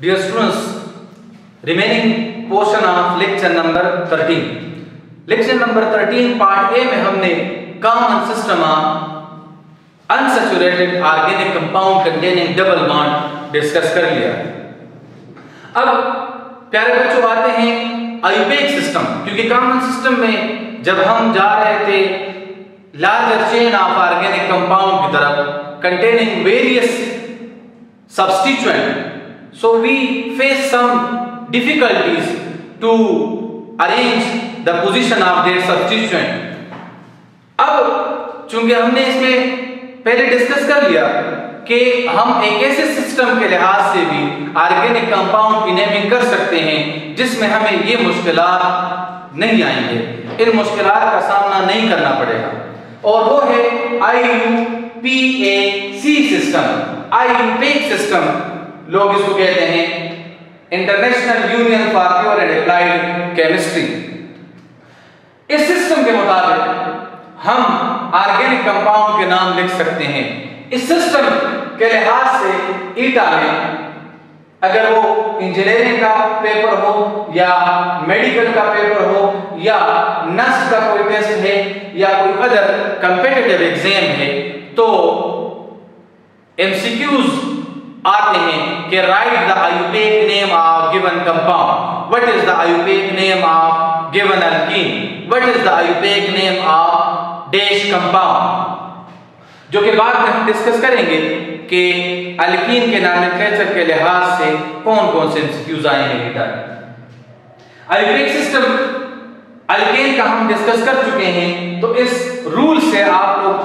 Dear students, remaining portion of lecture number 13. Lecture number 13 part A में हमने common system of unsaturated organic compound containing double bond discuss कर लिया। अब प्यारे बच्चों आते हैं आयुपेक सिस्टम, क्योंकि कॉमन सिस्टम में जब हम जा रहे थे larger chain of organic compound की तरफ containing various substituent, so we face some difficulties to arrange the position of that substituent. अब चूंकि हमने इसमें पहले डिस्कस कर लिया कि हम एक ऐसे सिस्टम के लिहाज से भी ऑर्गेनिक कंपाउंड की नेमिंग कर सकते हैं जिसमें हमें ये मुश्किलात नहीं आएंगे, इन मुश्किलात का सामना नहीं करना पड़ेगा, और वो है IUPAC सिस्टम। IUPAC सिस्टम लोग इसको कहते हैं international union for pure and applied chemistry. इस सिस्टम के मुताबिक हम ऑर्गेनिक कंपाउंड के नाम लिख सकते हैं। इस सिस्टम के लिहाज से ईटा में अगर वो इंजीनियरिंग का पेपर हो या मेडिकल का पेपर हो या नर्स का कोई टेस्ट है या कोई अदर कंपेटिटिव एग्जाम है, तो MCQs आते हैं कि right the IUPAC name of given compound, what is the IUPAC name of given alkyne, what is the IUPAC name of dash compound, जो कि बाद में हम डिस्कस करेंगे कि अल्कीन के नोमेनक्लेचर के लिहाज से कौन कौन से एमसीक्यूज आए हैं बेटा। आयुपेक सिस्टम अल्केन का हम डिस्कस कर चुके हैं, तो इस रूल से आप लोग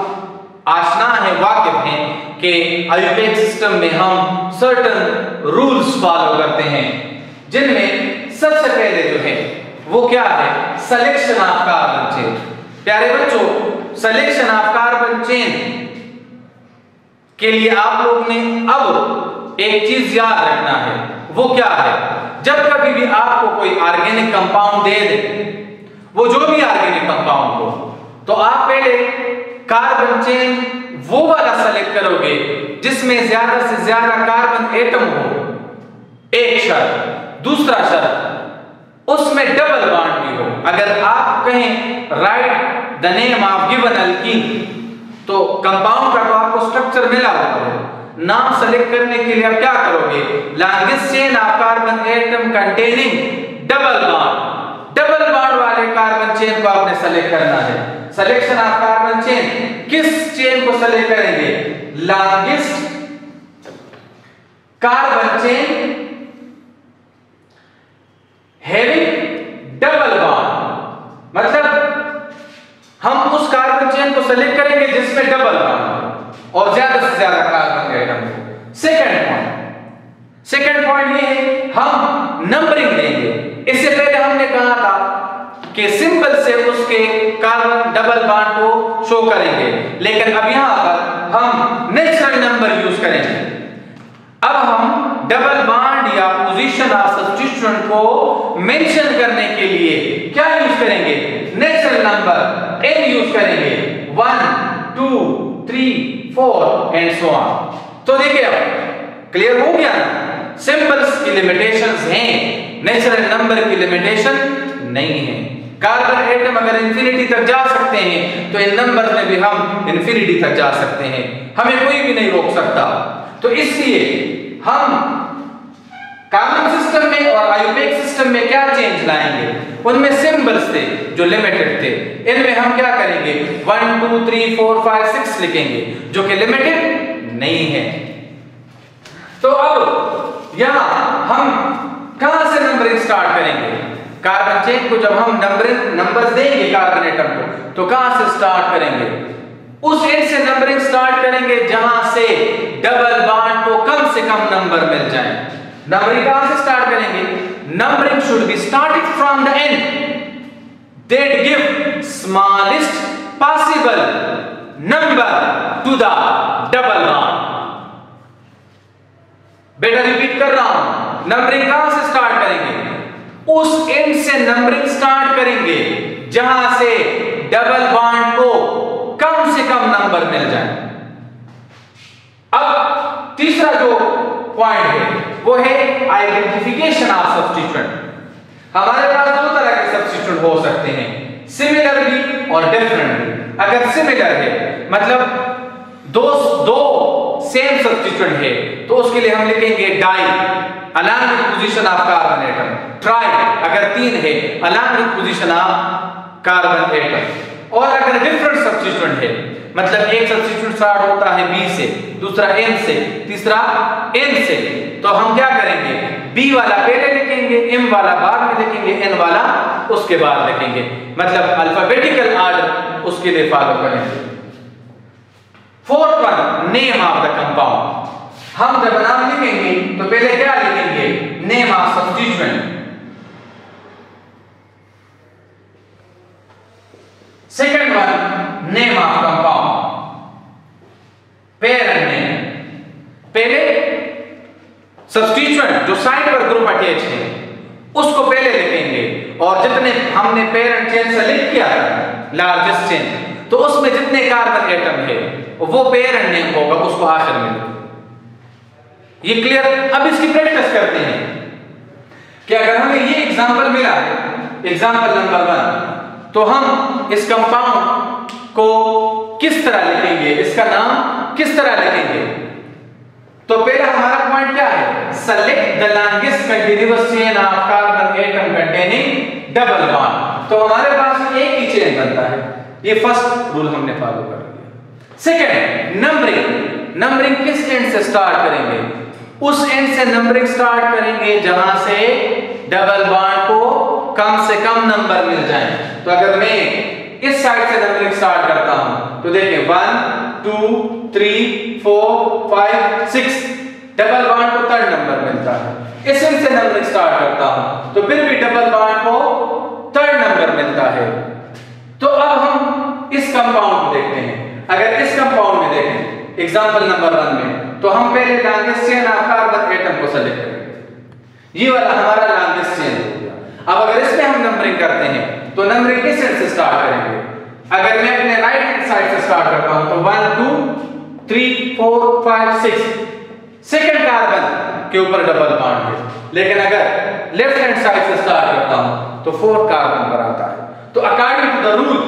आशना है, वाकिफ हैं कि आयुपेक सिस्टम में हम सर्टेन रूल्स फॉलो करते हैं, जिनमें सबसे पहले जो है वो क्या है, सिलेक्शन ऑफ कार्बन चेन। प्यारे बच्चों, सिलेक्शन ऑफ कार्बन चेन के लिए आप लोग ने अब एक चीज याद रखना है, वो क्या है, जब कभी भी आपको कोई ऑर्गेनिक कंपाउंड दे दे, वो जो भी ऑर्गेनिक कंपाउंड हो, तो आप पहले कार्बन चेन वो वाला सेलेक्ट करोगे जिसमें ज्यादा से ज्यादा कार्बन एटम हो, एक शर्त। दूसरा शर्त, उसमें डबल बॉन्ड भी हो। अगर आप कहें right the name of given alkyne, तो कंपाउंड का तो आपको स्ट्रक्चर मिला होता है, नाम सेलेक्ट करने के लिए आप क्या करोगे, longest chain of carbon atom containing double bond, double bond वाले कार्बन चेन को आपने सेलेक्ट करना है। सिलेक्शन ऑफ कार्बन चेन, किस चेन को सेलेक्ट करेंगे, longest carbon chain having double bond, मतलब हम उस कार्बन चेन को सेलेक्ट करेंगे जिसमें डबल बॉन्ड और ज्यादा से ज्यादा कार्बन एटम हो। सेकंड पॉइंट ये है, हम नंबरिंग देंगे। इससे पहले हमने कहा था कि सिंबल से उसके कार्बन डबल बॉन्ड को शो करेंगे, लेकिन अब यहां पर हम नेचुरल नंबर यूज करेंगे। अब हम डबल बॉन्ड या पोजीशन ऑफ सब्स्टिट्यूएंट को मेंशन करने के लिए क्या यूज करेंगे, नेचुरल नंबर n यूज करेंगे, 1 2 3 4 एंड सो ऑन। तो देखिए अब क्लियर हो गया ना, सिंबल्स की लिमिटेशंस हैं, नेचुरल नंबर की लिमिटेशन नहीं है। कार्बन एटम अगर इंफिनिटी तक जा सकते हैं, तो इन नंबर में भी हम इंफिनिटी तक जा सकते हैं, हमें कोई भी नहीं रोक सकता। तो इसलिए हम कॉमन सिस्टम में और आयुपेक सिस्टम में क्या चेंज लाएंगे, उनमें सिंबल्स थे जो लिमिटेड थे, इनमें हम क्या करेंगे 1 2 3 4 5 6 लिखेंगे, जो कि लिमिटेड नहीं है। तो अब यहां हम कहां से नंबरिंग स्टार्ट करेंगे, कार्बन चेन को जब हम नंबर्स देंगे कार्बन एटम को, तो कहां से स्टार्ट करेंगे, उस एंड से नंबरिंग स्टार्ट करेंगे जहां से डबल बॉन्ड को कम से कम नंबर मिल जाए। नंबरिंग कहां से स्टार्ट करेंगे, numbering should be started from the end that give smallest possible number to the double bond. बेटा रिपीट कर रहा हूं, नंबरिंग कहां से स्टार्ट करेंगे, उस एंड से नंबरिंग स्टार्ट करेंगे जहां से डबल बॉन्ड को कम से कम नंबर मिल जाए। अब तीसरा जो पॉइंट है वो है आइडेंटिफिकेशन ऑफ सब्स्टिट्यूएंट। हमारे पास दो तरह के सब्स्टिट्यूएंट हो सकते हैं, सिमिलर भी और डिफरेंट भी। अगर सिमिलर है मतलब दो सेम सब्स्टिट्यूएंट है तो उसके लिए हम लिखेंगे di along with position of carbon atom, tri अगर 3 है along with position of carbon atom. और अगर डिफरेंट सब्स्टिट्यूएंट है मतलब एक सब्स्टिट्यूएंट स्टार्ट होता है बी से, दूसरा एम से, तीसरा एन से, तो हम क्या करेंगे बी वाला पहले लिखेंगे, एम वाला बाद में लिखेंगे, एन वाला उसके बाद लिखेंगे, मतलब अल्फाबेटिकल ऑर्डर उसके लिए फॉलो करेंगे। Fourth one name of the compound. हम जब नाम लिखेंगे तो पहले क्या लिखेंगे name of substituent, second one name of compound, parent name. पहले सब्स्टिट्यूएंट जो साइड पर ग्रुप अटैच है उसको पहले लिखेंगे और जितने हमने पेरेंट चेन सेलेक्ट किया था लार्जेस्ट चेन तो उसमें जितने कार्बन एटम है वो पेरेंट नेम होगा, उसको आखिर में लिखेंगे। ये क्लियर? अब इसकी प्रैक्टिस करते हैं कि अगर हमें ये एग्जांपल मिला है, एग्जांपल नंबर 1, तो हम इस कंपाउंड को किस तरह लिखेंगे, इसका नाम किस तरह लिखेंगे? तो पहला हमारा पॉइंट क्या है, select the longest continuous chain of carbon atom containing double bond. तो हमारे पास एक ही चेन बनता है, ये फर्स्ट रूल हमने फॉलो कर लिया। सेकंड नंबरिंग, नंबरिंग किस एंड से स्टार्ट करेंगे? उस एंड से नंबरिंग स्टार्ट करेंगे जहां से डबल बॉन्ड को कम से कम नंबर मिल जाए। तो अगर मैं इस साइड से नंबरिंग स्टार्ट करता हूं तो देखिए 1 2 3 4 5 6 डबल बॉन्ड को 3rd नंबर मिलता है। इस एंड से नंबरिंग स्टार्ट करता हूं तो फिर भी डबल बॉन्ड को 3rd नंबर मिलता है। तो अब हम इस कंपाउंड को देखते हैं। अगर इस कंपाउंड में देखें एग्जांपल नंबर 1 में, तो हम पहले longest chain of carbon atom को सेलेक्ट करेंगे, ये वाला हमारा लॉन्गेस्ट चेन हो गया। अब अगर इसमें हम नंबरिंग करते हैं तो नंबरिंग किस साइड से स्टार्ट करेंगे? अगर मैं अपने राइट हैंड साइड से स्टार्ट करता हूं तो 1 2 3 4 5 6 सेकंड कार्बन के ऊपर डबल बॉन्ड है। लेकिन अगर लेफ्ट हैंड साइड से स्टार्ट करता हूं तो 4th कार्बन पर आता है। तो according to the rule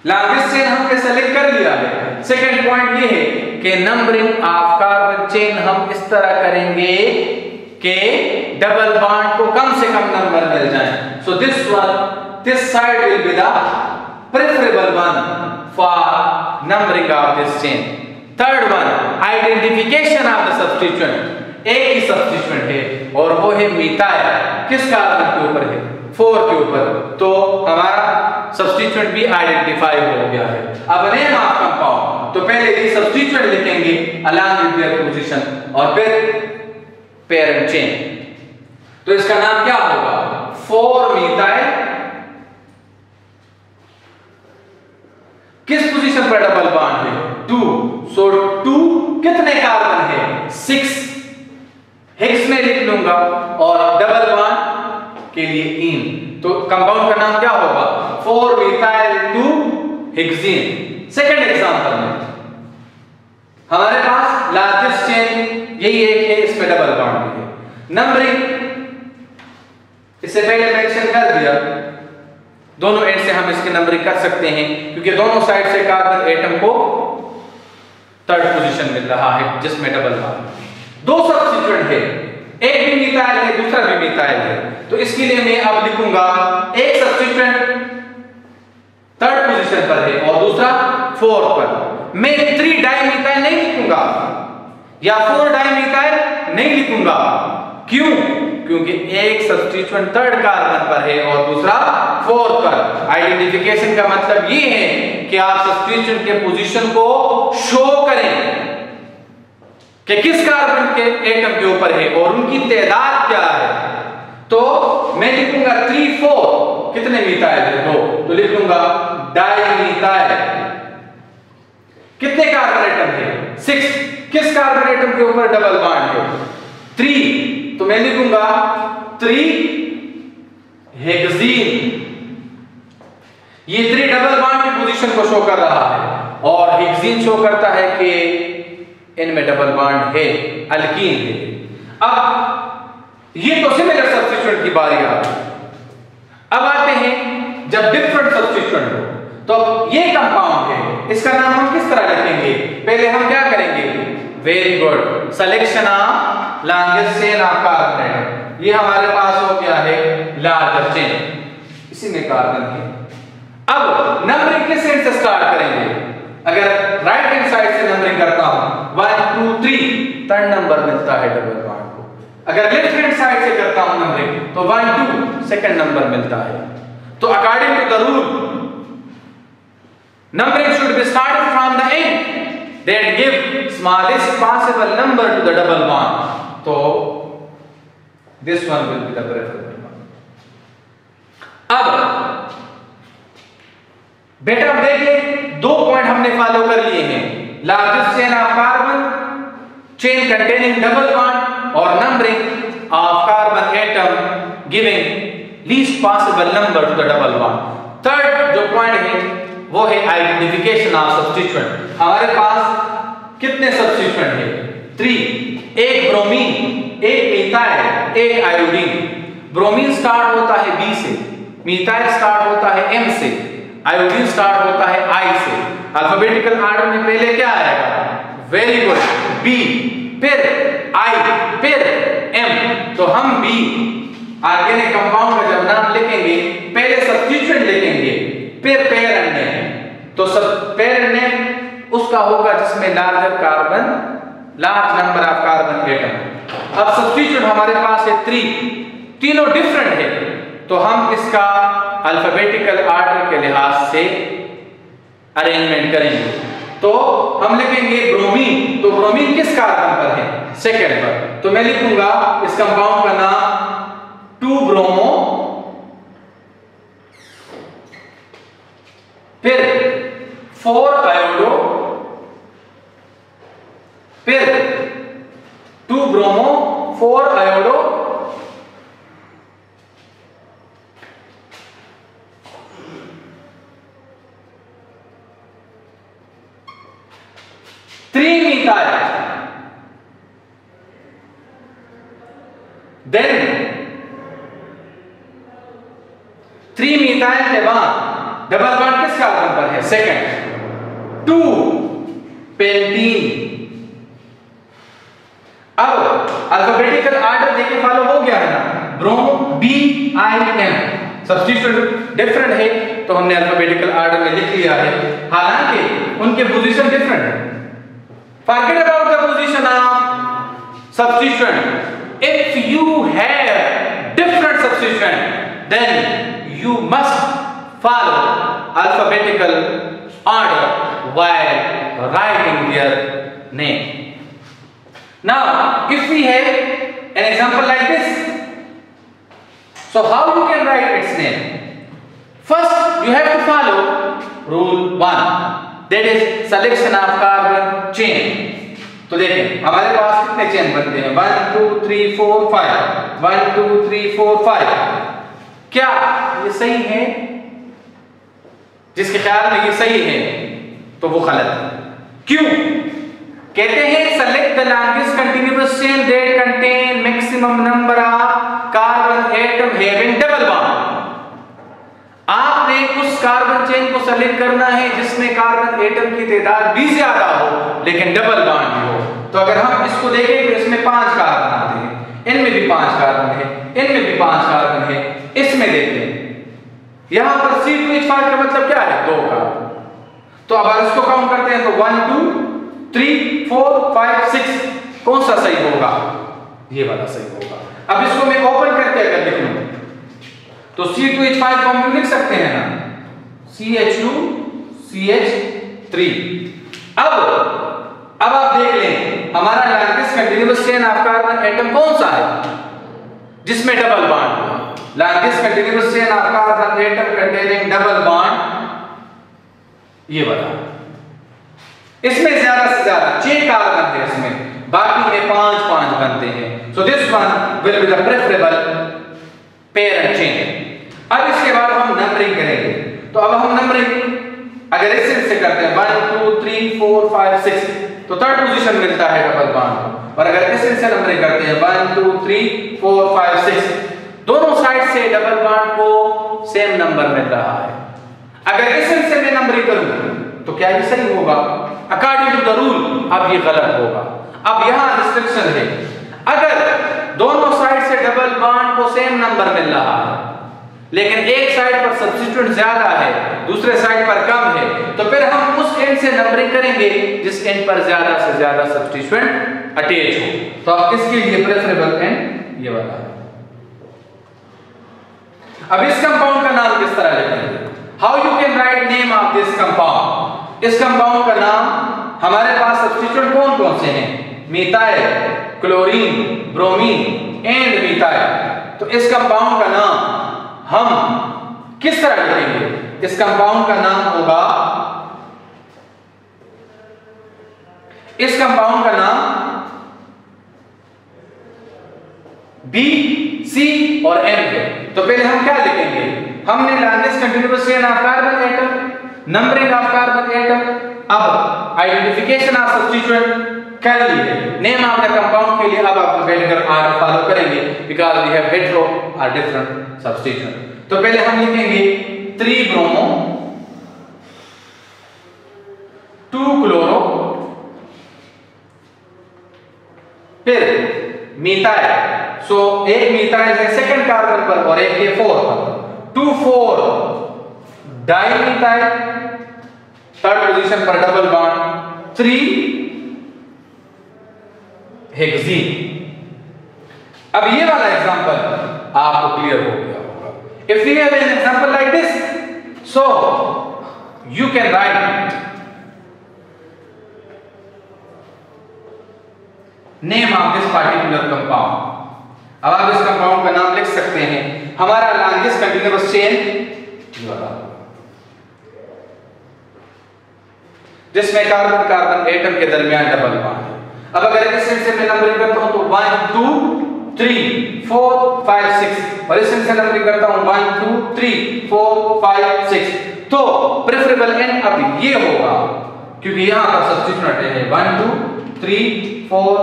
longest chain हमने सेलेक्ट कर लिया है। सेकंड पॉइंट ये है कि नंबरिंग ऑफ कार्बन चेन हम इस तरह करेंगे कि डबल बॉन्ड को कम से कम नंबर मिल जाए। So this side will be the preferable one for numbering of this chain. Third one identification of the substituent. एक ही सब्स्टिट्यूएंट है और वो है मिथाइल। किस कार्बन के ऊपर है? 4 के ऊपर। तो हमारा सब्स्टिट्यूएंट भी आइडेंटिफाई हो गया है। अब नेम ऑफ कंपाउंड, तो पहले ये सब्स्टिट्यूएंट लिखेंगे अलॉन्ग विद देयर पोजीशन और फिर पेरेंट चेन। तो इसका नाम क्या होगा? 4 मिथाइल। किस पोजीशन पर डबल बॉन्ड है? 2। सो 2 कितने कार्बन है? 6 हेक्स में लिख लूंगा और डबल बॉन्ड के लिए इन। तो कंपाउंड का नाम क्या होगा? 4 मिथाइल 2 हेक्सेन। सेकंड एग्जांपल में हमारे पास लार्जेस्ट चेन यही एक है, इसमें डबल बॉन्ड भी है। नंबरिंग इससे पहले मेंशन कर दिया, दोनों एंड से हम इसकी नंबरिंग कर सकते हैं क्योंकि दोनों साइड से कार्बन एटम को 3rd पोजीशन मिल रहा है जिसमें डबल बॉन्ड। 2 सब्स्टिट्यूएंट है, एक भी मिथाइल है दूसरा भी मिथाइल है। तो इसके लिए मैं अब लिखूंगा एक सब्स्टिट्यूएंट 3rd पोजीशन पर है और दूसरा 4th पर। मैं 3 डाइमिथाइल नहीं लिखूंगा या 4 डाइमिथाइल नहीं लिखूंगा। क्यों? क्योंकि एक सब्स्टिट्यूएंट 3rd कार्बन पर है और दूसरा 4th पर। आइडेंटिफिकेशन का मतलब ये है कि आप सब्स्टिट्यूएंट के पोजीशन को शो करें कि किस कार्बन के एटम के ऊपर है और उनकी तादाद क्या है। तो मैं लिखूंगा 3 4 कितने मिथाइल है? 2। तो लिखूंगा डाइमिथाइल। कितने कार्बन एटम है? 6। किस कार्बन एटम के ऊपर डबल बॉन्ड है? 3। तो मैं लिखूंगा 3 हेक्सेन। ये 3 डबल बॉन्ड की पोजीशन को शो कर रहा है और हेक्सेन शो करता है कि इनमें डबल बॉन्ड है, अल्कीन है। अब ये तो सिमिलर सब्स्टिट्यूएंट की बारी आ गई। अब आते हैं जब डिफरेंट सब्स्टिट्यूएंट हो, तो ये कंपाउंड है, इसका नाम हम किस तरह रखेंगे? पहले हम क्या करेंगे? Very good, selection of longest chain of carbon atom. ये हमारे पास हो गया है लार्जर चेन, इसी में कार्बन है। अब नंबरिंग किस एंड से स्टार्ट करेंगे? अगर राइट हैंड साइड से नंबरिंग करता हूं 1 2 3, थर्ड नंबर मिलता है डबल बॉन्ड को। अगर लेफ्ट हैंड साइड से करता हूं नंबरिंग तो 1 2 सेकंड नंबर मिलता है। तो according to the rule numbering should be started from the end that give smallest possible number to the double bond. So this one will be the preferable one. अब बेटा देख ले, दो point हमने follow कर लिए हैं, largest chain of carbon, chain containing double bond, और numbering of carbon atom giving least possible number to the double bond. Third जो पॉइंट है वो है आइडेंटिफिकेशन ऑफ सब्स्टिट्यूएंट। हमारे पास कितने सब्स्टिट्यूएंट है? 3, एक ब्रोमीन, एक मीथाइल, एक आयोडीन। ब्रोमीन स्टार्ट होता है बी से, मीथाइल स्टार्ट होता है एम से, आयोडीन स्टार्ट होता है आई से। अल्फाबेटिकल ऑर्डर में पहले क्या आएगा? वेरी गुड, बी, फिर आई, फिर एम। तो हम बी ऑर्गेनिक कंपाउंड का जब नाम लिखेंगे पहले सब्स्टिट्यूएंट लिखेंगे, फिर पेरेंट नेम। तो सब पेरेंट नेम उसका होगा जिसमें larger carbon, large number of carbon atom. अब सब्स्टिट्यूएंट हमारे पास है 3, तीनों डिफरेंट है, तो हम इसका अल्फाबेटिकल ऑर्डर के लिहाज से अरेंजमेंट करेंगे। तो हम लिखेंगे ब्रोमीन, तो ब्रोमीन किस कार्बन पर है? सेकंड पर। तो मैं लिखूंगा इस कंपाउंड का नाम 2 ब्रोमो, फिर 4 आयोडो, फिर 2 bromo 4 iodo, methyl, then 3 methyl के बाद डबल बॉन्ड किस कार्बन पर है? Second, 2 pentene. अब अल्फाबेटिकल ऑर्डर देखिए फॉलो हो गया है ना, bromo B I M. Substituent different है तो हमने अल्फाबेटिकल ऑर्डर में लिख लिया है, हालांकि उनके पोजीशन डिफरेंट है। Forget about the position of substituent. If you have different substituent then you must follow alphabetical order while writing their name. Now, if we have an example like this, so how you can write its name? First, you have to follow rule 1, that is selection of carbon chain. तो देखें हमारे पास कितने chain बनते हैं? 1 2 3 4 5, 1 2 3 4 5। क्या ये सही है? जिसके ख्याल में ये सही है तो वो गलत है। क्यों? कहते हैं select the longest continuous chain that contain maximum number of carbon atom having double bond. आपने उस कार्बन चेन को सेलेक्ट करना है जिसमें कार्बन एटम की तादाद भी ज्यादा हो लेकिन डबल बॉन्ड भी हो। तो अगर हम इसको देखें तो इसमें 5 कार्बन आते हैं, इनमें भी 5 कार्बन है, इनमें भी 5 कार्बन है। इसमें देखते हैं यहां पर C2H5 का मतलब क्या है? 2 कार्बन। तो अब इसको काउंट करते हैं तो 1 2 3 4 5 6, कौन सा सही होगा? ये वाला सही होगा। अब इसको मैं ओपन करके अगर लिख लूं तो C2H5 को हम लिख सकते हैं ना, CH2 CH3। अब आप देख लें हमारा longest continuous chain of carbon atom कौन सा है जिसमें डबल बॉन्ड हो? Longest continuous chain of carbon atom containing double bond ये वाला। इसमें ज्यादा से ज्यादा 6 कार्बन है इसमें, बाकी में 5 बनते हैं। So this one will be the preferable parent chain. अब इसके बाद हम नंबरिंग करेंगे। तो अब हम नंबरिंग अगर इस से करते हैं 1 2 3 4 5 6, तो थर्ड पोजीशन मिलता है डबल बॉन्ड। और अगर इस से नंबरिंग करते हैं 1 2 3 4 5 6, दोनों साइड से डबल बॉन्ड को सेम नंबर मिल रहा है। अगर इस से मैं नंबरिंग करूं तो क्या ये सही होगा? अकॉर्डिंग टू द रूल अब ये गलत होगा। अब यहां रिस्ट्रिक्शन है, अगर दोनों साइड से डबल बॉन्ड को सेम नंबर मिल रहा है लेकिन एक साइड पर सब्स्टिट्यूएंट ज्यादा है दूसरे साइड पर कम है, तो फिर हम उस एंड से नंबरिंग करेंगे जिस एंड पर ज्यादा से ज्यादा सब्स्टिट्यूएंट अटैच हो। तो अब इसके लिए प्रेफरेबल एंड ये वाला है। अब इस कंपाउंड का नाम किस तरह लिखेंगे? How you can write name of this compound? इस कंपाउंड का नाम, हमारे पास सब्स्टिट्यूएंट कौन कौन से हैं? Methyl, chlorine, bromine and methyl. तो इस कंपाउंड का नाम हम किस तरह लिखेंगे? इस कंपाउंड का नाम होगा, इस कंपाउंड का नाम बी, सी और एम है। तो पहले हम क्या लिखेंगे? हमने longest continuous chain of carbon atom, numbering of carbon atom, अब आइडेंटिफिकेशन ऑफ सब्स्टिट्यूएंट कर लिए। नेम ऑफ द कंपाउंड के लिए अब आप आगे फॉलो करेंगे बिकॉज़ वी हैव हेटेरो और डिफरेंट सब्स्टिट्यूएंट। तो पहले हम लिखेंगे 3 ब्रोमो 2 क्लोरो, फिर मिथाइल। सो एक मिथाइल है सेकंड कार्बन पर और एक ये 4 पर, 2,4 डाइमिथाइल थर्ड पोजीशन पर डबल बॉन्ड, 3 हेक्सीन। अब ये वाला एग्जांपल आपको क्लियर हो गया होगा। If we have an example like this, so you can write name of this particular compound. अब आप इस कंपाउंड का नाम लिख सकते हैं। हमारा लॉन्गेस्ट कंटीन्यूअस चेन जिसमें कार्बन कार्बन एटम के दरमियान डबल बॉन्ड है। अब अगर इस से मैं नंबरिंग करता हूं तो 1 2 3 4 5 6 और इस से नंबरिंग करता हूं 1 2 3 4 5 6, तो प्रेफरेबल एंड अब ये होगा क्योंकि यहां पर सब्स्टिट्यूएंट है 1 2 3 4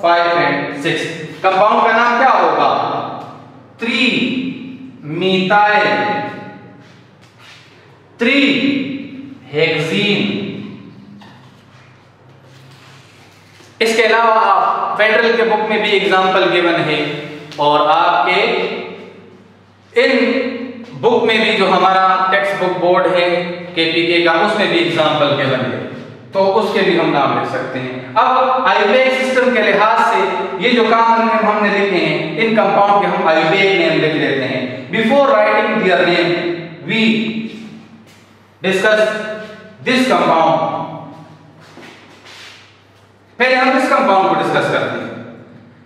5 एंड 6। कंपाउंड का नाम क्या होगा? 3 मिथाइल 3 हेक्सीन। इसके अलावा आप फेडरल के बुक में भी एग्जाम्पल गिवन है और आपके इन बुक में भी जो हमारा टेक्स्ट बुक बोर्ड है केपीके का उसमें भी एग्जाम्पल गिवन है, तो उसके भी हम नाम लिख सकते हैं। अब आयुर्वेद सिस्टम के लिहाज से ये जो कॉमन नेम हमने लिखे हैं इन कंपाउंड के हम आयुर्वेद नेम लिख लेते हैं। Before writing their name we discuss this compound. पहले हम इस कंपाउंड को डिस्कस करते हैं।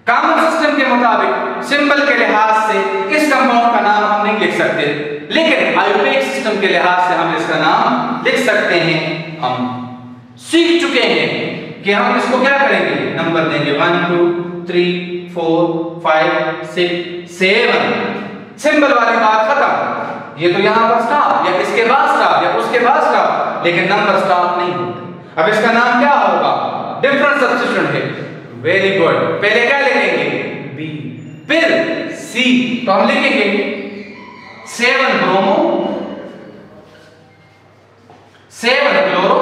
कॉमन सिस्टम के मुताबिक सिंबल के लिहाज से इस कंपाउंड का नाम हम नहीं लिख सकते, लेकिन आयुर्वेद सिस्टम के लिहाज से हम इसका नाम लिख सकते हैं। हम सीख चुके हैं कि हम इसको क्या करेंगे, नंबर देंगे 1 2 3 4 5 6 7। सिंबल वाली बात खत्म। ये तो यहां पर स्टॉप या इसके बाद स्टॉप या उसके बाद स्टॉप, लेकिन नंबर स्टॉप नहीं होते। अब इसका नाम क्या होगा? डिफरेंट सब्स्टिट्यूएंट है। Very good. पहले क्या लिखेंगे? बी, फिर सी। तो हम लिखेंगे 7 ब्रोमो 7 क्लोरो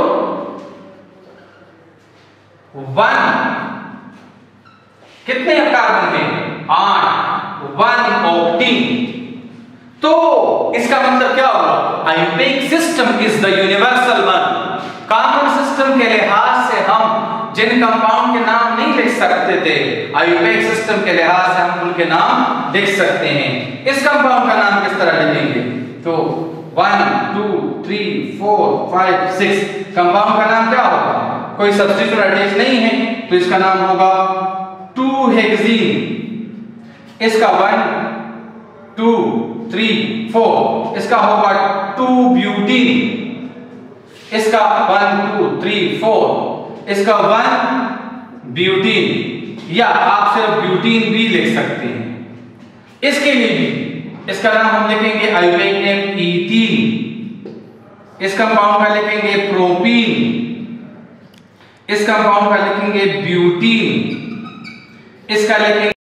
1 कितने कार्बन है? 8 1 ऑक्टेन। तो इसका मतलब क्या होगा? Ayurvedic system is the universal one. Common system के लिहाज से हम जिन कंपाउंड के नाम नहीं लिख सकते थे, आयुर्वेदिक सिस्टम के लिहाज से हम उनके नाम लिख सकते हैं। इस कंपाउंड का नाम किस तरह लिखेंगे? तो 1 2 3 4 5 6 कंपाउंड का नाम क्या होगा? कोई सब्स्टिट्यूट अटैच नहीं है तो इसका नाम होगा 2 हेक्सीन। इसका 1 2 3 4 इसका होगा 2 ब्यूटीन। इसका 1 2 3 4 इसका 1 ब्यूटीन, या आप सिर्फ ब्यूटीन भी लिख सकते हैं। इसके लिए भी इसका नाम हम लिखेंगे आयुर्वेदिक नेम ईथीन। इस कंपाउंड का लिखेंगे प्रोपीन। इस कंपाउंड का लिखेंगे ब्यूटीन, इसका लिखेंगे